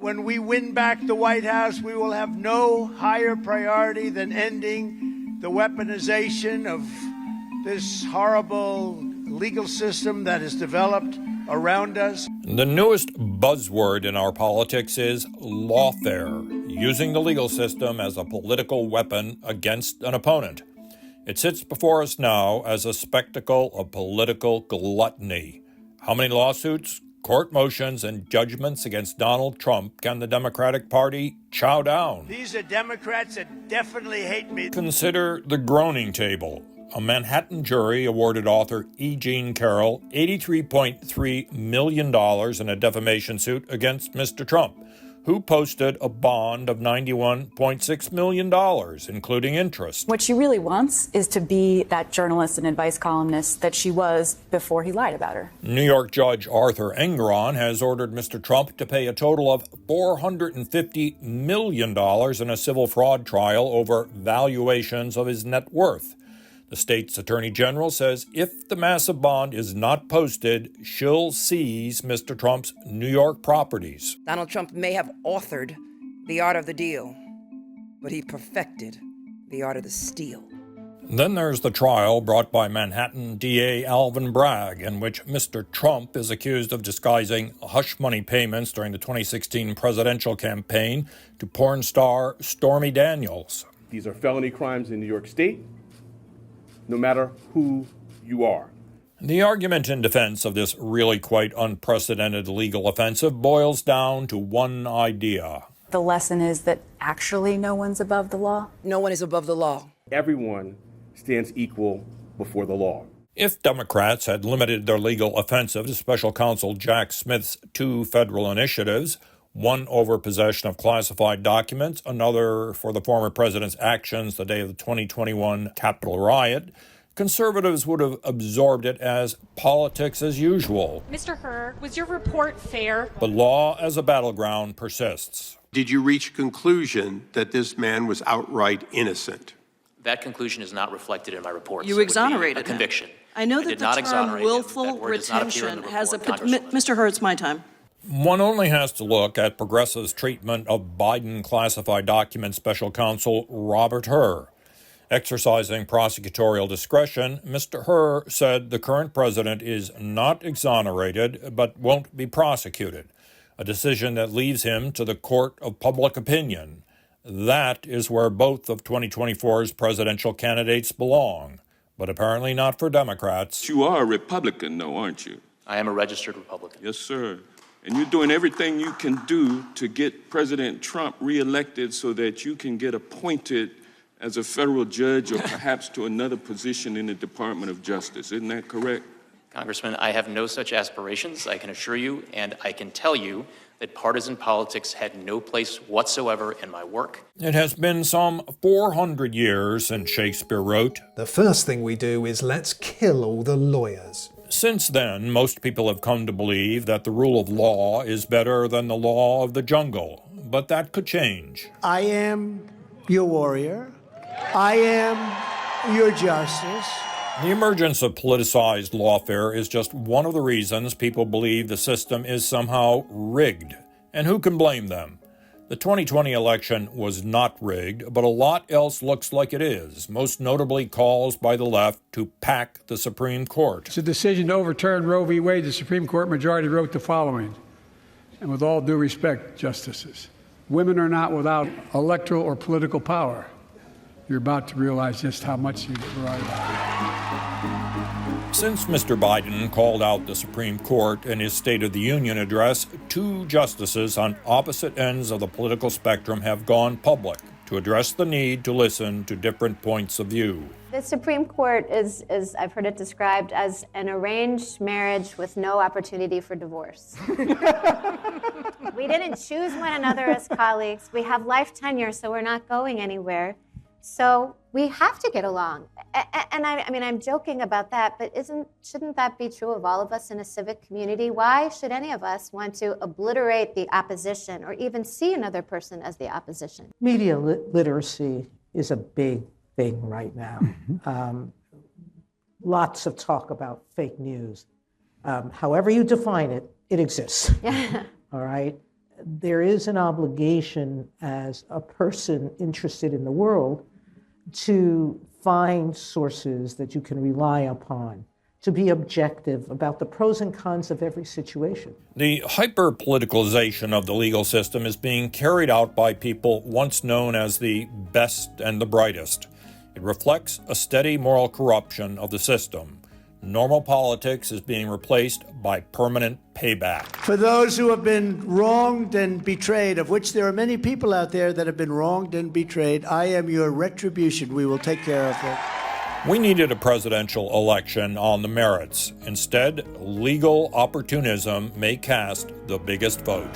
when we win back the White House, we will have no higher priority than ending the weaponization of this horrible legal system that has developed around us. The newest buzzword in our politics is lawfare, using the legal system as a political weapon against an opponent. It sits before us now as a spectacle of political gluttony. How many lawsuits, court motions, and judgments against Donald Trump can the Democratic Party chow down? These are Democrats that definitely hate me. Consider the groaning table. A Manhattan jury awarded author E. Jean Carroll $83.3 million in a defamation suit against Mr. Trump, who posted a bond of $91.6 million, including interest. What she really wants is to be that journalist and advice columnist that she was before he lied about her. New York Judge Arthur Engoron has ordered Mr. Trump to pay a total of $450 million in a civil fraud trial over valuations of his net worth. The state's attorney general says if the massive bond is not posted, she'll seize Mr. Trump's New York properties. Donald Trump may have authored the art of the deal, but he perfected the art of the steal. Then there's the trial brought by Manhattan DA Alvin Bragg, in which Mr. Trump is accused of disguising hush money payments during the 2016 presidential campaign to porn star Stormy Daniels. These are felony crimes in New York State, no matter who you are. The argument in defense of this really quite unprecedented legal offensive boils down to one idea. The lesson is that actually no one's above the law. No one is above the law. Everyone stands equal before the law. If Democrats had limited their legal offensive to Special Counsel Jack Smith's two federal initiatives, one over possession of classified documents, another for the former president's actions the day of the 2021 Capitol riot, conservatives would have absorbed it as politics as usual. Mr. Hur, was your report fair? But law as a battleground persists. Did you reach a conclusion that this man was outright innocent? That conclusion is not reflected in my report. You exonerated a conviction. I know that the term willful retention has a... Mr. Hur, it's my time. One only has to look at Progressive's treatment of Biden classified document special counsel Robert Hur. Exercising prosecutorial discretion, Mr. Hur said the current president is not exonerated but won't be prosecuted, a decision that leaves him to the court of public opinion. That is where both of 2024's presidential candidates belong, but apparently not for Democrats. You are a Republican, though, aren't you? I am a registered Republican. Yes, sir. And you're doing everything you can do to get President Trump reelected so that you can get appointed as a federal judge or perhaps to another position in the Department of Justice. Isn't that correct? Congressman, I have no such aspirations, I can assure you, and I can tell you that partisan politics had no place whatsoever in my work. It has been some 400 years since Shakespeare wrote, "The first thing we do is let's kill all the lawyers." Since then, most people have come to believe that the rule of law is better than the law of the jungle, but that could change. I am your warrior. I am your justice. The emergence of politicized lawfare is just one of the reasons people believe the system is somehow rigged. And who can blame them? The 2020 election was not rigged, but a lot else looks like it is, most notably calls by the left to pack the Supreme Court. It's a decision to overturn Roe v. Wade. The Supreme Court majority wrote the following, and with all due respect, justices, women are not without electoral or political power. You're about to realize just how much you've right about. Since Mr. Biden called out the Supreme Court in his State of the Union address, two justices on opposite ends of the political spectrum have gone public to address the need to listen to different points of view. The Supreme Court is I've heard it described as an arranged marriage with no opportunity for divorce. We didn't choose one another as colleagues. We have life tenure, so we're not going anywhere. So we have to get along. And I mean, I'm joking about that, but shouldn't that be true of all of us in a civic community? Why should any of us want to obliterate the opposition or even see another person as the opposition? Media literacy is a big thing right now. Lots of talk about fake news. However you define it, it exists. Yeah. All right? there is an obligation as a person interested in the world to find sources that you can rely upon, to be objective about the pros and cons of every situation. The hyper-politicalization of the legal system is being carried out by people once known as the best and the brightest. It reflects a steady moral corruption of the system. Normal politics is being replaced by permanent payback. For those who have been wronged and betrayed, of which there are many people out there that have been wronged and betrayed, I am your retribution. We will take care of it. We needed a presidential election on the merits. Instead, legal opportunism may cast the biggest vote.